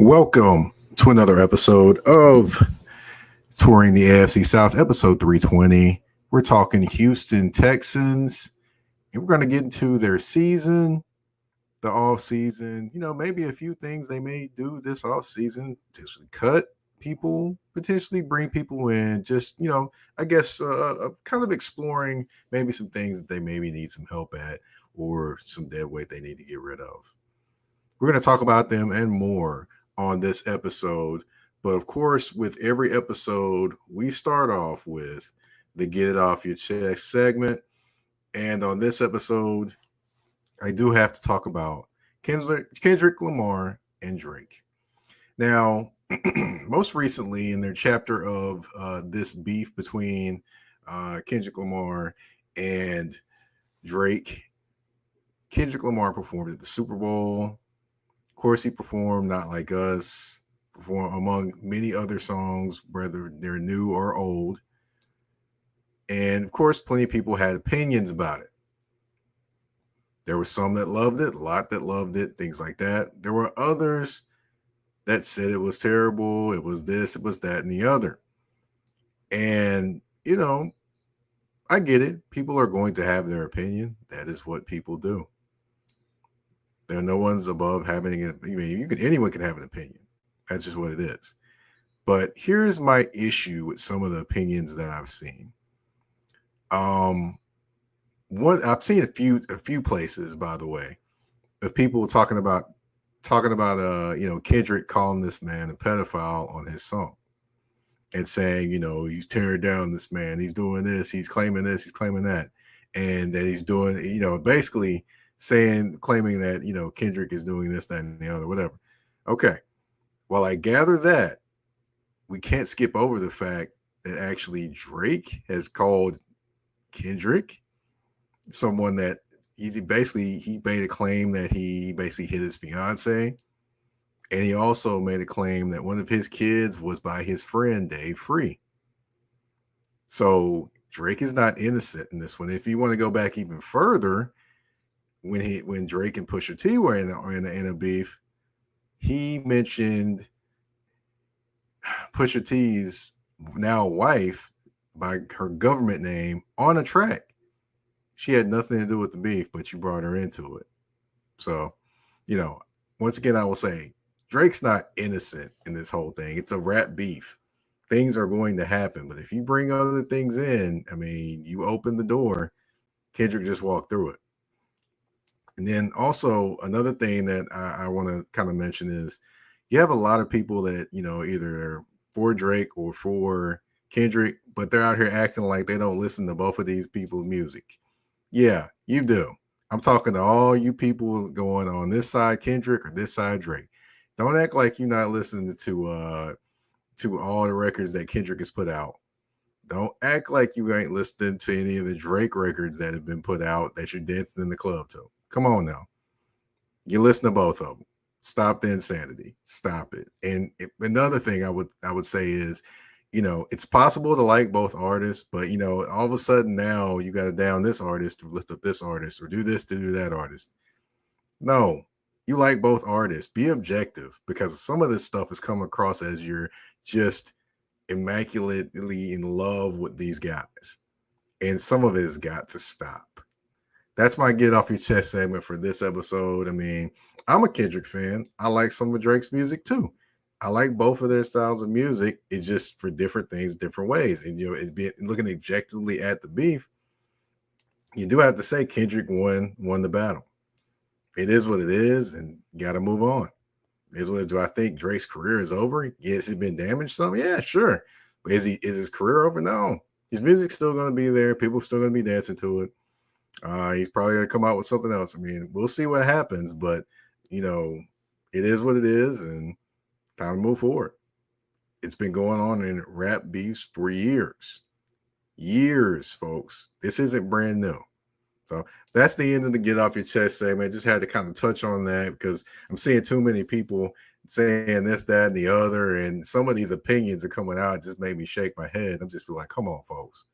Welcome to another episode of Touring the AFC South, episode 320. We're talking Houston Texans, and we're going to get into their season, the offseason, maybe a few things they may do this offseason, potentially cut people, potentially bring people in, just, I guess kind of exploring maybe some things that they maybe need some help at or some dead weight they need to get rid of. We're going to talk about them and more on this episode. But of course, with every episode, we start off with the Get It Off Your Chest segment. And on this episode, I do have to talk about Kendrick Lamar and Drake. Now, most recently in their chapter of this beef between Kendrick Lamar and Drake, Kendrick Lamar performed at the Super Bowl. Of course, he performed Not Like Us, performed among many other songs, whether they're new or old. And of course, plenty of people had opinions about it. There were some that loved it, a lot that loved it, things like that. There were others that said it was terrible, it was this, it was that, and the other. And, I get it. People are going to have their opinion. That is what people do. There are no one's above having it. Anyone can have an opinion. That's just what it is. But here's my issue with some of the opinions that I've seen. I've seen a few places, by the way, of people talking about Kendrick calling this man a pedophile on his song and saying, he's tearing down this man, he's doing this, he's claiming this, he's claiming that, and that he's doing, basically claiming that, Kendrick is doing this, that, and the other, whatever. Okay. Well, I gather that we can't skip over the fact that actually Drake has called Kendrick someone that he made a claim that he basically hit his fiance. And he also made a claim that one of his kids was by his friend, Dave Free. So Drake is not innocent in this one. If you want to go back even further, when Drake and Pusha T were in a beef, he mentioned Pusha T's now wife by her government name on a track. She had nothing to do with the beef, but you brought her into it. So, once again, I will say Drake's not innocent in this whole thing. It's a rap beef. Things are going to happen, but if you bring other things in, you open the door. Kendrick just walked through it. And then also another thing that I want to kind of mention is you have a lot of people that, either for Drake or for Kendrick, but they're out here acting like they don't listen to both of these people's music. Yeah, you do. I'm talking to all you people going on this side Kendrick or this side Drake. Don't act like you're not listening to all the records that Kendrick has put out. Don't act like you ain't listening to any of the Drake records that have been put out that you're dancing in the club to. Come on now. You listen to both of them. Stop the insanity. Stop it. And another thing I would say is, it's possible to like both artists, but, all of a sudden now you got to down this artist to lift up this artist or do this to do that artist. No, you like both artists. Be objective, because some of this stuff has come across as you're just immaculately in love with these guys. And some of it has got to stop. That's my Get Off Your Chest segment for this episode. I'm a Kendrick fan. I like some of Drake's music too. I like both of their styles of music. It's just for different things, different ways. And, looking objectively at the beef, you do have to say Kendrick won the battle. It is what it is, and you got to move on. It is what it is. Do I think Drake's career is over? Yes, it's been damaged some. Yeah, sure. But is his career over? No. His music's still going to be there. People are still going to be dancing to it. He's probably going to come out with something else. We'll see what happens, but, it is what it is, and time to move forward. It's been going on in rap beefs for years. Years, folks. This isn't brand new. So that's the end of the Get Off Your Chest segment. Just had to kind of touch on that because I'm seeing too many people saying this, that, and the other, and some of these opinions are coming out. It just made me shake my head. I'm just like, come on, folks.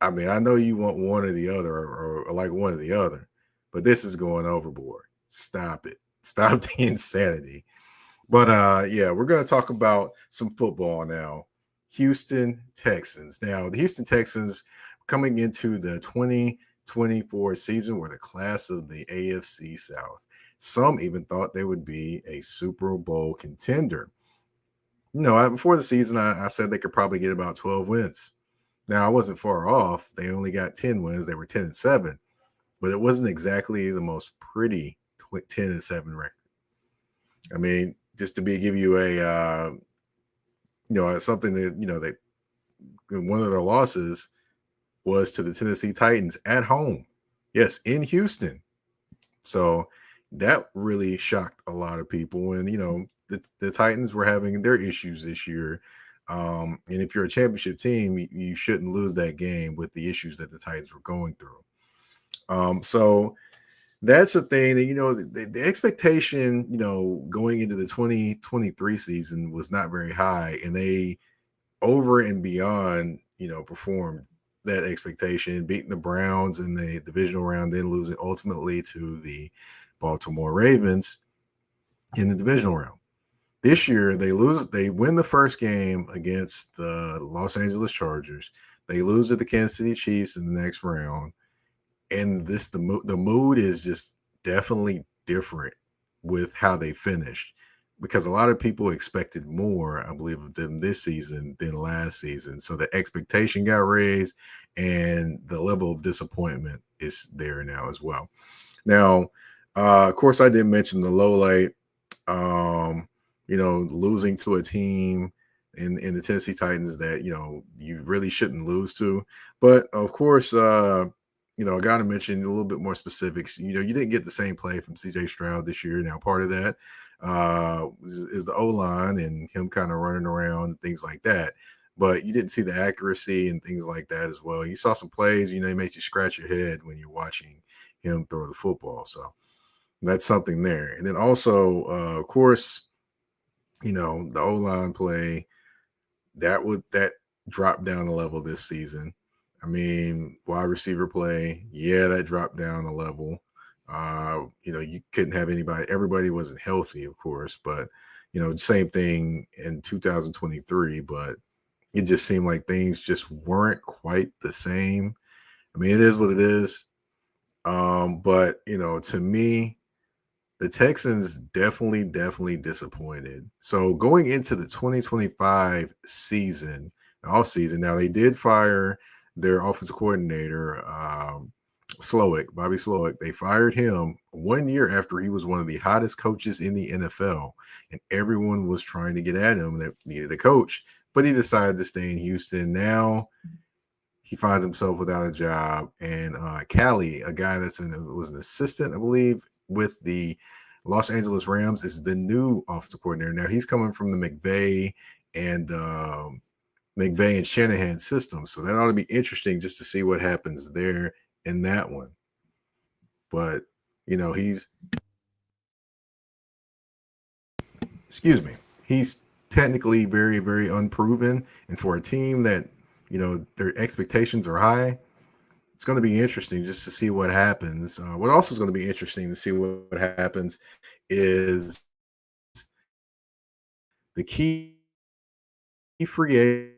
I know you want one or the other or like one or the other, but this is going overboard. Stop it. Stop the insanity. But yeah, we're going to talk about some football now. Houston Texans. Now, the Houston Texans coming into the 2024 season were the class of the AFC South. Some even thought they would be a Super Bowl contender. Before the season, I said they could probably get about 12 wins. Now, I wasn't far off. They only got 10 wins. They were 10-7, but it wasn't exactly the most pretty 10-7 record. I mean, just to give you a something that one of their losses was to the Tennessee Titans at home. Yes, in Houston. So that really shocked a lot of people. And the Titans were having their issues this year. And if you're a championship team, you shouldn't lose that game with the issues that the Titans were going through. So that's the thing that, the expectation, going into the 2023 season was not very high, and they over and beyond, performed that expectation, beating the Browns in the divisional round, then losing ultimately to the Baltimore Ravens in the divisional round. This year, they win the first game against the Los Angeles Chargers. They lose to the Kansas City Chiefs in the next round. And the mood is just definitely different with how they finished, because a lot of people expected more, I believe, of them this season than last season. So the expectation got raised, and the level of disappointment is there now as well. Now, of course, I didn't mention the low light, losing to a team in the Tennessee Titans that, you really shouldn't lose to. But, of course, I got to mention a little bit more specifics. You didn't get the same play from C.J. Stroud this year. Now, part of that is the O-line and him kind of running around and things like that. But you didn't see the accuracy and things like that as well. You saw some plays, it makes you scratch your head when you're watching him throw the football. So that's something there. And then also, of course, the O-line play, that dropped down a level this season. I mean, wide receiver play, that dropped down a level. You couldn't have everybody wasn't healthy, of course, but, same thing in 2023, but it just seemed like things just weren't quite the same. I mean, it is what it is. But, to me, the Texans definitely disappointed. So going into the 2025 season, offseason, now they did fire their offensive coordinator, Bobby Slowick. They fired him 1 year after he was one of the hottest coaches in the NFL, and everyone was trying to get at him that needed a coach, but he decided to stay in Houston. Now he finds himself without a job, and Callie, a guy was an assistant, I believe, with the Los Angeles Rams, is the new offensive coordinator. Now he's coming from the McVay and Shanahan system. So that ought to be interesting just to see what happens there in that one. But, he's technically very, very unproven. And for a team that, their expectations are high, it's going to be interesting just to see what happens. What also is going to be interesting to see what happens is the key free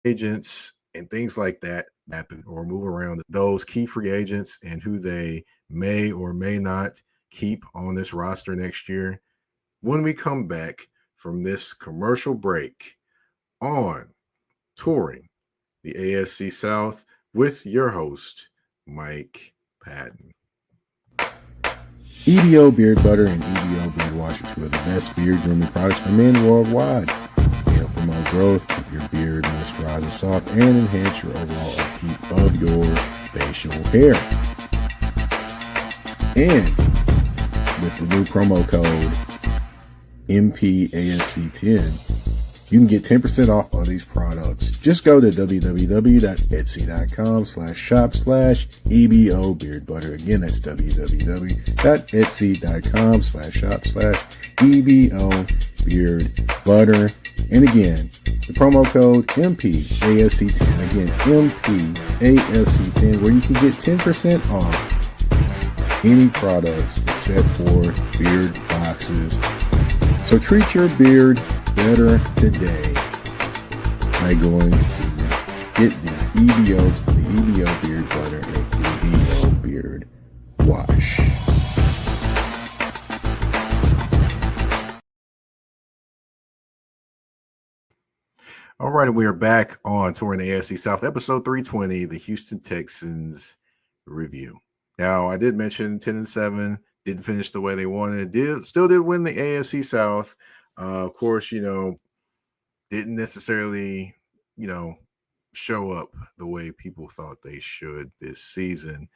agents and things like that happen or move around, those key free agents and who they may or may not keep on this roster next year when we come back from this commercial break on Touring the AFC South with your host, Mike Patton. EBO Beard Butter and EBO Beard Wash are two of the best beard grooming products for men worldwide. They help promote growth, keep your beard moisturized and soft, and enhance your overall upkeep of your facial hair. And with the new promo code MPAFC10, you can get 10% off all these products. Just go to www.etsy.com/shop/EBO Beard Butter. Again, that's www.etsy.com/shop/EBO Beard Butter. And again, the promo code MPAFC10. Again, MPAFC10, where you can get 10% off any products except for beard boxes So treat your beard better today by going to get this the EBO beard butter and EBO beard wash. All right, and we are back on Touring the AFC South, episode 320, the Houston Texans review. Now, I did mention 10-7, didn't finish the way they wanted, still did win the AFC South. Of course, didn't necessarily, show up the way people thought they should this season.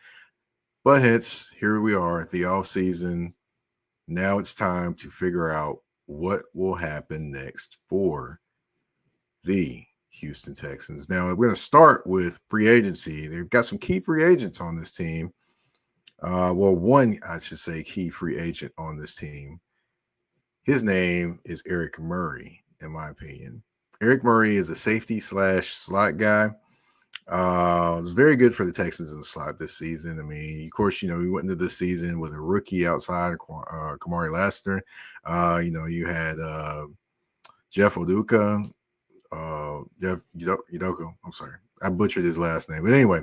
But hence, here we are at the offseason. Now it's time to figure out what will happen next for the Houston Texans. Now, we're going to start with free agency. They've got some key free agents on this team. One, I should say, key free agent on this team. His name is Eric Murray, in my opinion. Eric Murray is a safety / slot guy. It was very good for the Texans in the slot this season. I mean, of course, we went into this season with a rookie outside, Kamari Lassiter. You had Jeff Oduka, Jeff Udoka. I'm sorry, I butchered his last name. But anyway,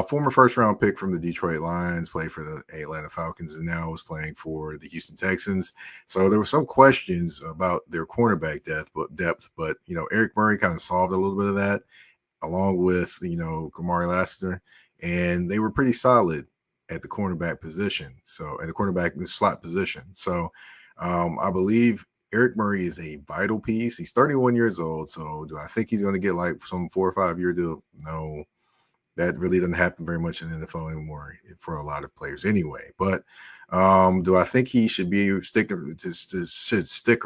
former first-round pick from the Detroit Lions, played for the Atlanta Falcons, and now is playing for the Houston Texans. So there were some questions about their cornerback depth, but Eric Murray kind of solved a little bit of that, along with Kamari Lassiter, and they were pretty solid at the cornerback position. So at the slot position. So I believe Eric Murray is a vital piece. He's 31 years old. So do I think he's going to get like some 4 or 5 year deal? No, that really doesn't happen very much in the NFL anymore for a lot of players anyway. But do I think he should stick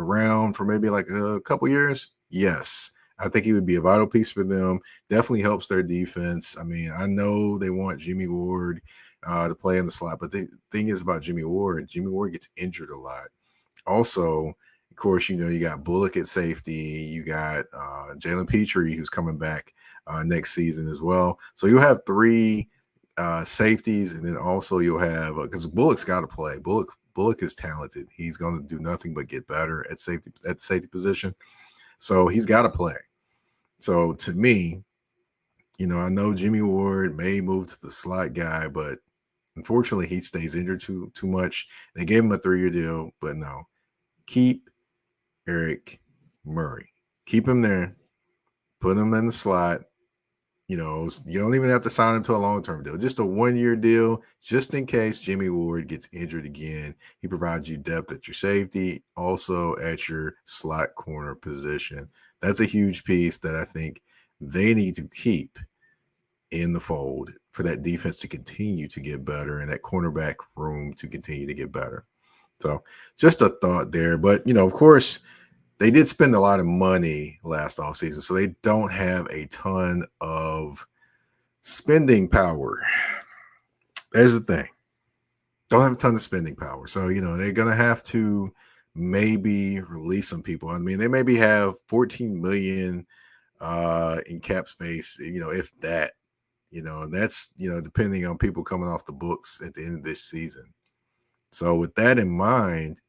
around for maybe like a couple years? Yes. I think he would be a vital piece for them. Definitely helps their defense. I mean, I know they want Jimmy Ward to play in the slot, but the thing is about Jimmy Ward gets injured a lot. Also, of course, you got Bullock at safety. You got Jalen Petrie, who's coming back next season as well. So you'll have 3 safeties, and then also you'll have because Bullock's got to play. Bullock is talented. He's going to do nothing but get better at the safety position. So he's got to play. So to me, I know Jimmy Ward may move to the slot guy, but unfortunately he stays injured too much. They gave him a 3-year deal, but no. Keep Eric Murray. Keep him there. Put him in the slot. You don't even have to sign him to a long-term deal. Just a 1-year deal, just in case Jimmy Ward gets injured again. He provides you depth at your safety, also at your slot corner position. That's a huge piece that I think they need to keep in the fold for that defense to continue to get better and that cornerback room to continue to get better. So just a thought there. But, of course, they did spend a lot of money last offseason, so they don't have a ton of spending power. There's the thing. Don't have a ton of spending power. So, they're going to have to maybe release some people. I mean, they maybe have $14 million in cap space, if that, and that's, depending on people coming off the books at the end of this season. So with that in mind,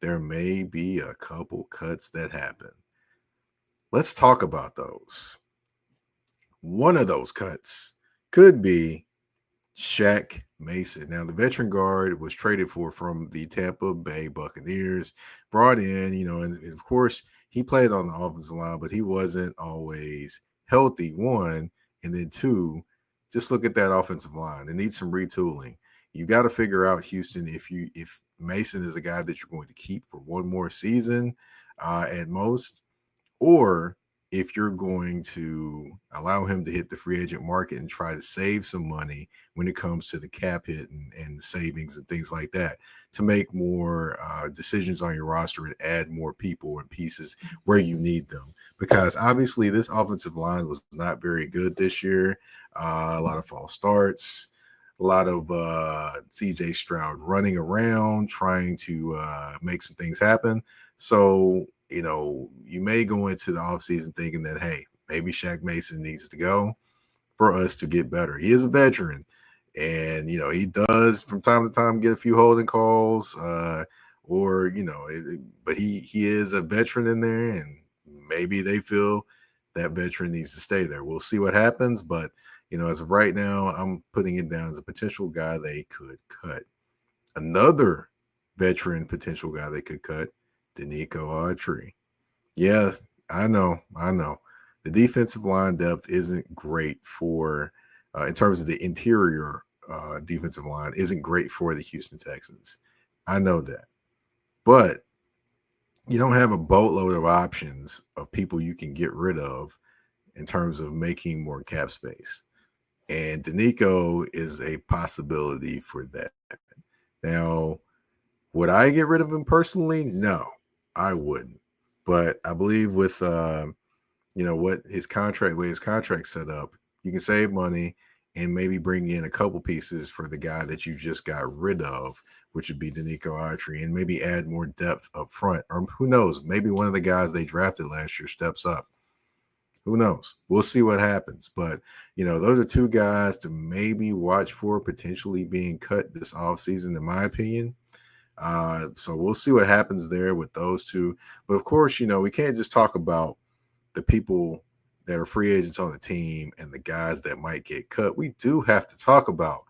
there may be a couple cuts that happen. Let's talk about those. One of those cuts could be Shaq Mason. Now, the veteran guard was traded from the Tampa Bay Buccaneers, brought in, and of course, he played on the offensive line, but he wasn't always healthy, 1. And then 2, just look at that offensive line. It needs some retooling. You got to figure out, Houston, if Mason is a guy that you're going to keep for one more season at most, or if you're going to allow him to hit the free agent market and try to save some money when it comes to the cap hit and savings and things like that to make more decisions on your roster and add more people and pieces where you need them. Because obviously this offensive line was not very good this year. A lot of false starts, a lot of CJ Stroud running around, trying to make some things happen. So, you may go into the offseason thinking that, hey, maybe Shaq Mason needs to go for us to get better. He is a veteran, and, he does from time to time get a few holding calls, or but he is a veteran in there, and maybe they feel that veteran needs to stay there. We'll see what happens, but as of right now, I'm putting it down as a potential guy they could cut. Another veteran potential guy they could cut, Danico Autry. Yes, I know. The defensive line depth isn't great for, in terms of the interior defensive line, isn't great for the Houston Texans. I know that. But you don't have a boatload of options of people you can get rid of in terms of making more cap space. And Danico is a possibility for that. Now, would I get rid of him personally? No, I wouldn't. But I believe with what his contract, way his contract set up, you can save money and maybe bring in a couple pieces for the guy that you just got rid of, which would be Danico Autry, and maybe add more depth up front. Or who knows? Maybe one of the guys they drafted last year steps up. Who knows? We'll see what happens. But, those are two guys to maybe watch for potentially being cut this offseason, in my opinion. So we'll see what happens there with those two. But of course, we can't just talk about the people that are free agents on the team and the guys that might get cut. We do have to talk about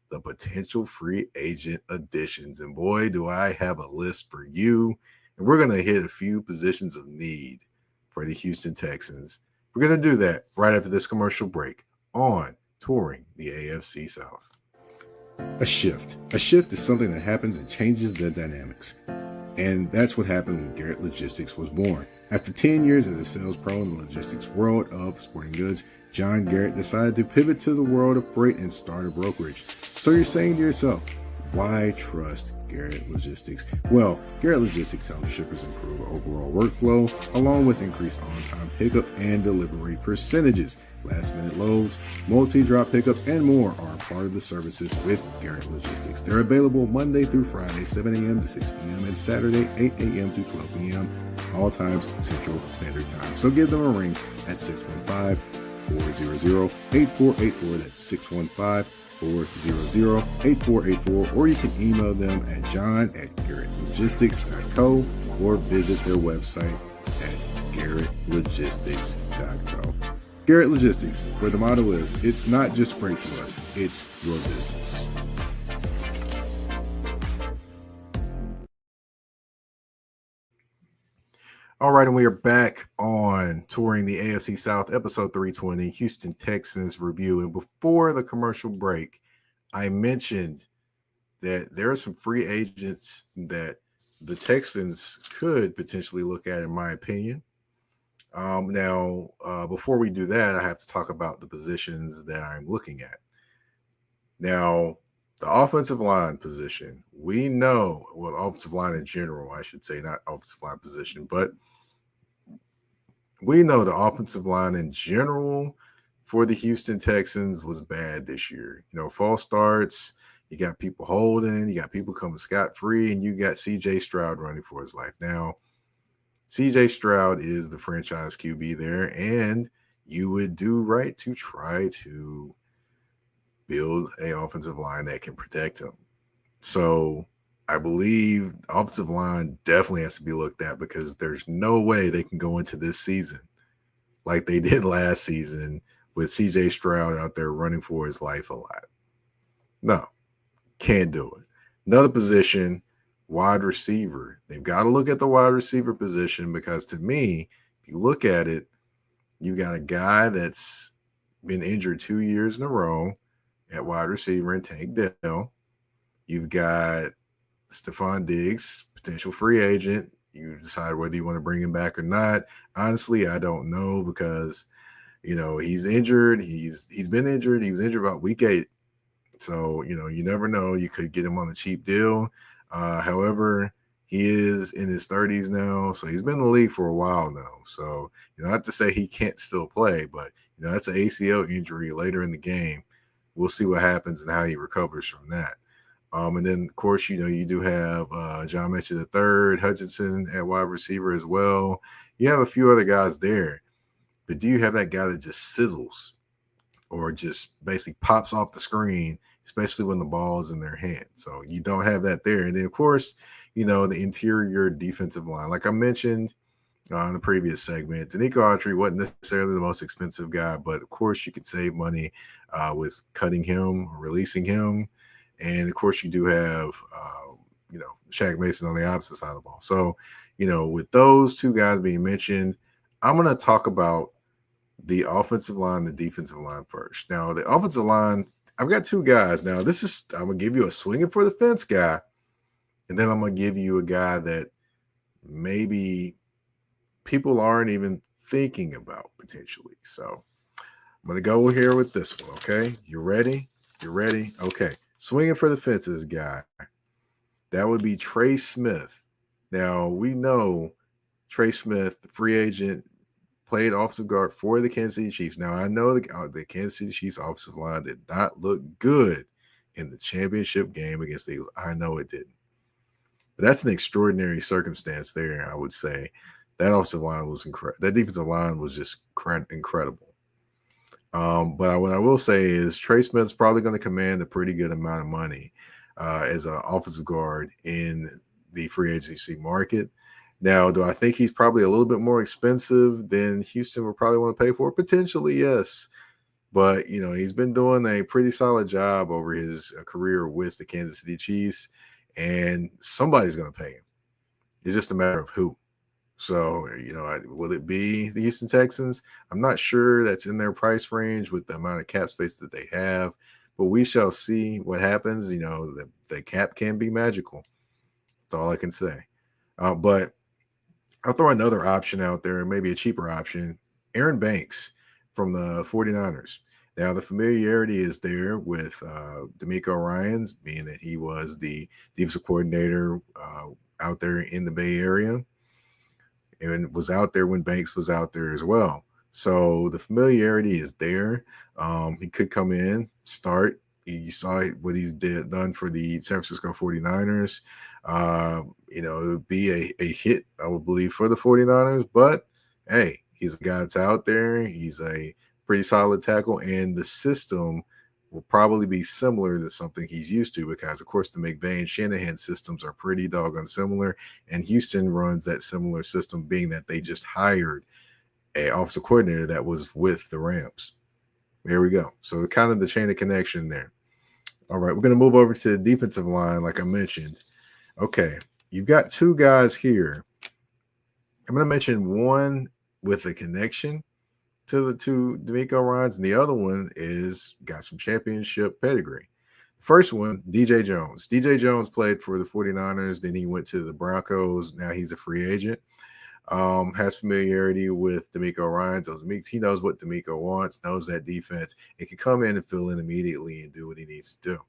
the potential free agent additions. And boy, do I have a list for you. And we're going to hit a few positions of need for the Houston Texans. We're going to do that right after this commercial break on Touring the AFC South. A shift. A shift is something that happens and changes the dynamics. And that's what happened when Garrett Logistics was born. After 10 years as a sales pro in the logistics world of sporting goods, John Garrett decided to pivot to the world of freight and start a brokerage. So you're saying to yourself, why trust Garrett Logistics? Well, Garrett Logistics helps shippers improve overall workflow, along with increased on-time pickup and delivery percentages. Last-minute loads, multi-drop pickups, and more are part of the services with Garrett Logistics. They're available Monday through Friday, 7 a.m. to 6 p.m., and Saturday, 8 a.m. to 12 p.m., all times Central Standard Time. So give them a ring at 615-400-8484. That's 615-400-8484, or you can email them at john@garrettlogistics.co or visit their website at garrettlogistics.co. Garrett Logistics, where the motto is, it's not just freight to us, it's your business. All right, and we are back on Touring the AFC South, episode 320, Houston Texans review. And before the commercial break, I mentioned that there are some free agents that the Texans could potentially look at, in my opinion. Now, before we do that, I have to talk about the positions that I'm looking at. Now, the offensive line position, we know, well, offensive line in general, I should say, not offensive line position, but we know the offensive line in general for the Houston Texans was bad this year. False starts, you got people holding, you got people coming scot-free, and you got CJ Stroud running for his life. Now, CJ Stroud is the franchise QB there, and you would do right to try to build an offensive line that can protect him. So I believe the offensive line definitely has to be looked at, because there's no way they can go into this season like they did last season with CJ Stroud out there running for his life a lot. No, can't do it. Another position, wide receiver. They've got to look at the wide receiver position, because to me, if you look at it, you got a guy that's been injured 2 years in a row at wide receiver in Tank Dell. You've got Stephon Diggs, potential free agent. You decide whether you want to bring him back or not. Honestly, I don't know, because he's injured. He's been injured. He was injured about week 8. So, you never know. You could get him on a cheap deal. However, he is in his 30s now, so he's been in the league for a while now. So, not to say he can't still play, but, that's an ACL injury later in the game. We'll see what happens and how he recovers from that. And then, of course, you do have John mentioned the third, Hutchinson at wide receiver as well. You have a few other guys there, but do you have that guy that just sizzles or just basically pops off the screen, especially when the ball is in their hand. So you don't have that there. And then, of course, the interior defensive line. Like I mentioned in the previous segment, Danico Autry wasn't necessarily the most expensive guy, but of course you could save money with cutting him or releasing him. And of course you do have, Shaq Mason on the opposite side of the ball. So, with those two guys being mentioned, I'm going to talk about the offensive line, the defensive line first. Now, the offensive line, I've got two guys. Now, I'm going to give you a swinging for the fence guy, and then I'm going to give you a guy that maybe people aren't even thinking about potentially. So I'm going to go here with this one, okay? You ready? You ready? Okay. Swinging for the fences guy. That would be Trey Smith. Now, we know Trey Smith, the free agent, played offensive guard for the Kansas City Chiefs. Now, I know the Kansas City Chiefs offensive line did not look good in the championship game against the Eagles. I know it didn't. But that's an extraordinary circumstance there, I would say. That offensive line was incredible. That defensive line was just incredible. But what I will say is Trey Smith's probably going to command a pretty good amount of money as an offensive guard in the free agency market. Now, do I think he's probably a little bit more expensive than Houston would probably want to pay for? Potentially, yes. But, he's been doing a pretty solid job over his career with the Kansas City Chiefs, and somebody's going to pay him. It's just a matter of who. So, will it be the Houston Texans? I'm not sure that's in their price range with the amount of cap space that they have, but we shall see what happens. The cap can be magical. That's all I can say. But I'll throw another option out there, maybe a cheaper option. Aaron Banks from the 49ers. Now, the familiarity is there with D'Amico Ryans, being that he was the defensive coordinator out there in the Bay Area and was out there when Banks was out there as well. So the familiarity is there. He could come in, start. You saw what he's done for the San Francisco 49ers. It would be a hit, I would believe, for the 49ers. But, hey, he's a guy that's out there. He's a pretty solid tackle. And the system will probably be similar to something he's used to because, of course, the McVay and Shanahan systems are pretty doggone similar. And Houston runs that similar system, being that they just hired an offensive coordinator that was with the Rams. There we go. So kind of the chain of connection there. All right, we're going to move over to the defensive line, like I mentioned. Okay, you've got two guys here. I'm going to mention one with a connection to D'Amico Ryans, and the other one is got some championship pedigree. First one, DJ Jones. DJ Jones played for the 49ers, then he went to the Broncos. Now he's a free agent. Has familiarity with D'Amico Ryans. He knows what D'Amico wants, knows that defense. It can come in and fill in immediately and do what he needs to do.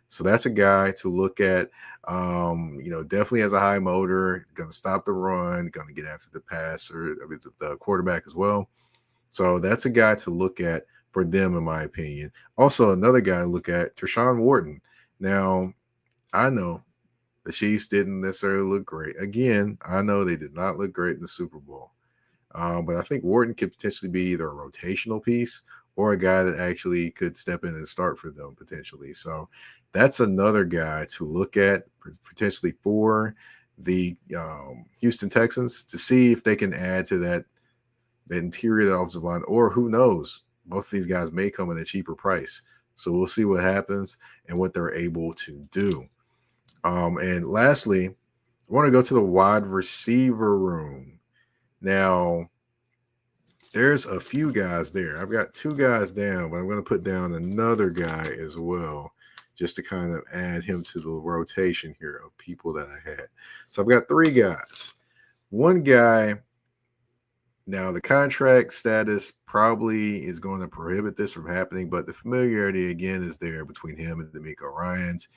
So that's a guy to look at. Definitely has a high motor, going to stop the run, going to get after the passer, the quarterback as well. So that's a guy to look at for them, in my opinion. Also, another guy to look at, Tershawn Wharton. Now, I know the Chiefs didn't necessarily look great. Again, I know they did not look great in the Super Bowl. But I think Wharton could potentially be either a rotational piece or a guy that actually could step in and start for them potentially. So that's another guy to look at potentially for the Houston Texans to see if they can add to the interior of the offensive line, or who knows, both of these guys may come at a cheaper price. So we'll see what happens and what they're able to do. And lastly, I want to go to the wide receiver room. Now, there's a few guys there. I've got two guys down, but I'm going to put down another guy as well, just to kind of add him to the rotation here of people that I had. So I've got three guys. One guy, now the contract status probably is going to prohibit this from happening, but the familiarity, again, is there between him and D'Amico Ryans.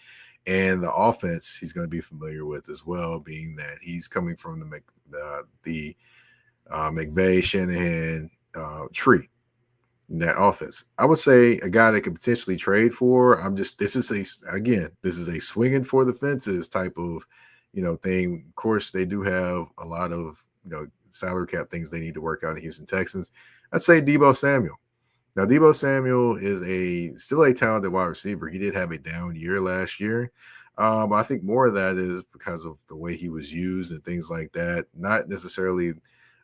And the offense he's going to be familiar with as well, being that he's coming from the McVay, Shanahan tree in that offense. I would say a guy that could potentially trade for. This is a swinging for the fences type of thing. Of course, they do have a lot of salary cap things they need to work out in the Houston Texans. I'd say Deebo Samuel. Now, Debo Samuel is still a talented wide receiver. He did have a down year last year. But I think more of that is because of the way he was used and things like that. Not necessarily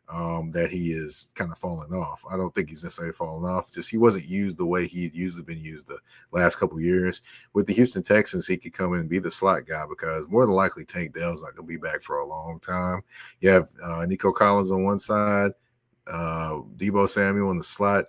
that he is kind of falling off. I don't think he's necessarily falling off. Just he wasn't used the way he had usually been used the last couple of years. With the Houston Texans, he could come in and be the slot guy because more than likely Tank Dell's not going to be back for a long time. You have Nico Collins on one side, Debo Samuel in the slot.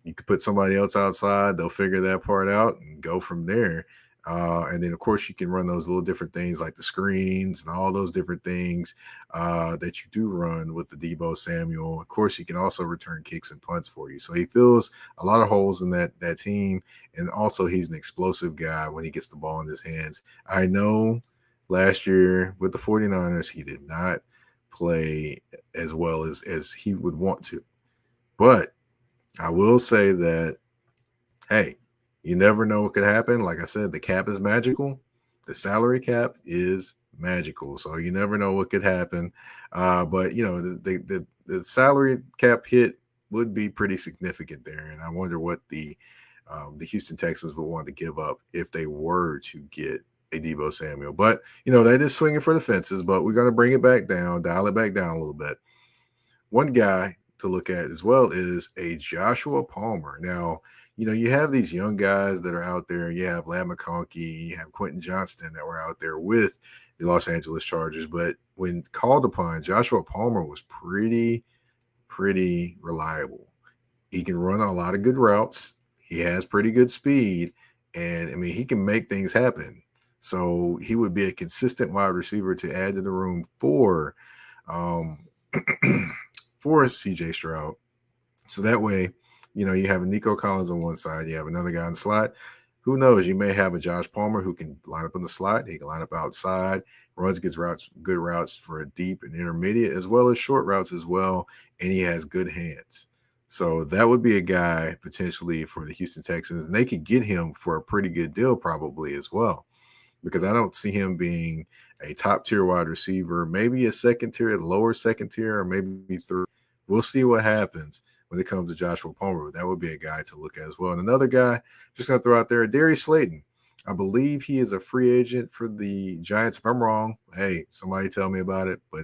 You could put somebody else outside. They'll figure that part out and go from there. And then, of course, you can run those little different things like the screens and all those different things that you do run with the Debo Samuel. Of course, he can also return kicks and punts for you. So he fills a lot of holes in that team. And also, he's an explosive guy when he gets the ball in his hands. I know last year with the 49ers, he did not play as well as he would want to. But I will say that, hey, you never know what could happen. Like I said, the cap is magical. The salary cap is magical. So you never know what could happen. But, you know, the salary cap hit would be pretty significant there. And I wonder what the Houston Texans would want to give up if they were to get a Debo Samuel. But, you know, that is swinging for the fences. But we're going to bring it back down, dial it back down a little bit. One guy to look at as well is a Joshua Palmer. Now, you know, you have these young guys that are out there. You have Ladd McConkey, you have Quentin Johnston that were out there with the Los Angeles Chargers. But when called upon, Joshua Palmer was pretty reliable. He can run a lot of good routes. He has pretty good speed. And, I mean, he can make things happen. So he would be a consistent wide receiver to add to the room for for CJ Stroud. So that way, you know, you have a Nico Collins on one side, you have another guy in the slot. Who knows? You may have a Josh Palmer who can line up in the slot. He can line up outside, runs good routes for a deep and intermediate, as well as short routes as well. And he has good hands. So that would be a guy potentially for the Houston Texans. And they could get him for a pretty good deal probably as well, because I don't see him being a top tier wide receiver, maybe a second tier, lower second tier, or maybe third. We'll see what happens when it comes to Joshua Palmer. That would be a guy to look at as well. And another guy, just going to throw out there, Darius Slayton. I believe he is a free agent for the Giants. If I'm wrong, hey, somebody tell me about it. But,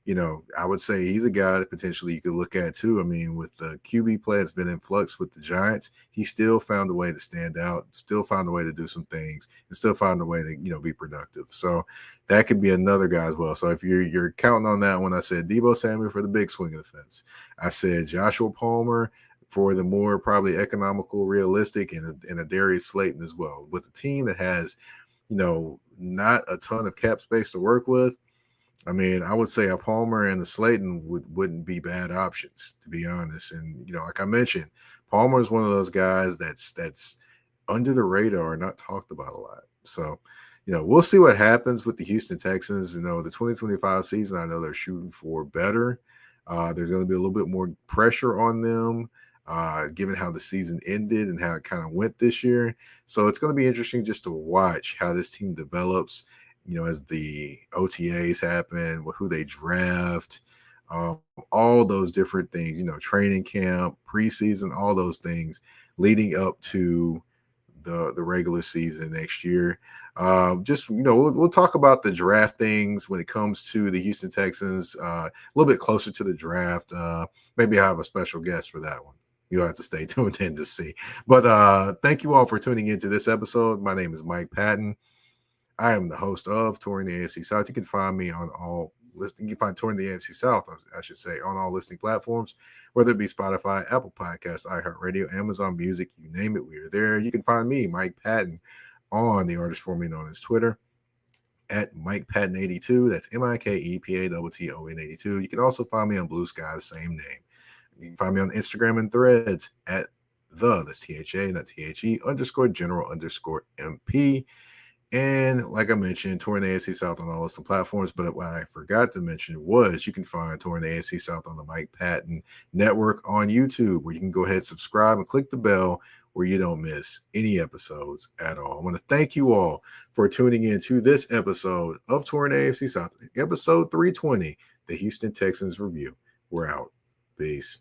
you know, I would say he's a guy that potentially you could look at too. I mean, with the QB play that's been in flux with the Giants, he still found a way to stand out, still found a way to do some things, and still found a way to, you know, be productive. So that could be another guy as well. So if you're counting on that one, I said Debo Samuel for the big swing of the fence. I said Joshua Palmer for the more probably economical, realistic, and a Darius Slayton as well. With a team that has, you know, not a ton of cap space to work with, I mean, I would say a Palmer and the Slayton wouldn't be bad options, to be honest. And, you know, like I mentioned, Palmer is one of those guys that's under the radar, not talked about a lot. So, you know, we'll see what happens with the Houston Texans. You know, the 2025 season, I know they're shooting for better. There's going to be a little bit more pressure on them, given how the season ended and how it kind of went this year. So it's going to be interesting just to watch how this team develops, you know, as the OTAs happen, who they draft, all those different things, you know, training camp, preseason, all those things leading up to the regular season next year. Just, you know, we'll talk about the draft things when it comes to the Houston Texans a little bit closer to the draft. Maybe I have a special guest for that one. You'll have to stay tuned in to see. But thank you all for tuning into this episode. My name is Mike Patton. I am the host of Touring the AFC South. You can find me on all listening. You can find Touring the AFC South, I should say, on all listening platforms, whether it be Spotify, Apple Podcasts, iHeartRadio, Amazon Music, you name it, we are there. You can find me, Mike Patton, on the artist formerly known as Twitter, at Mike Patton 82. That's MikePatton 82. You can also find me on Blue Sky, the same name. You can find me on Instagram and Threads at that's THA, not THE, _general_MP. And like I mentioned, Touring the AFC South on all listening platforms. But what I forgot to mention was you can find Touring the AFC South on the Mike Patton Network on YouTube, where you can go ahead, subscribe, and click the bell where you don't miss any episodes at all. I want to thank you all for tuning in to this episode of Touring the AFC South, episode 320, the Houston Texans Review. We're out. Peace.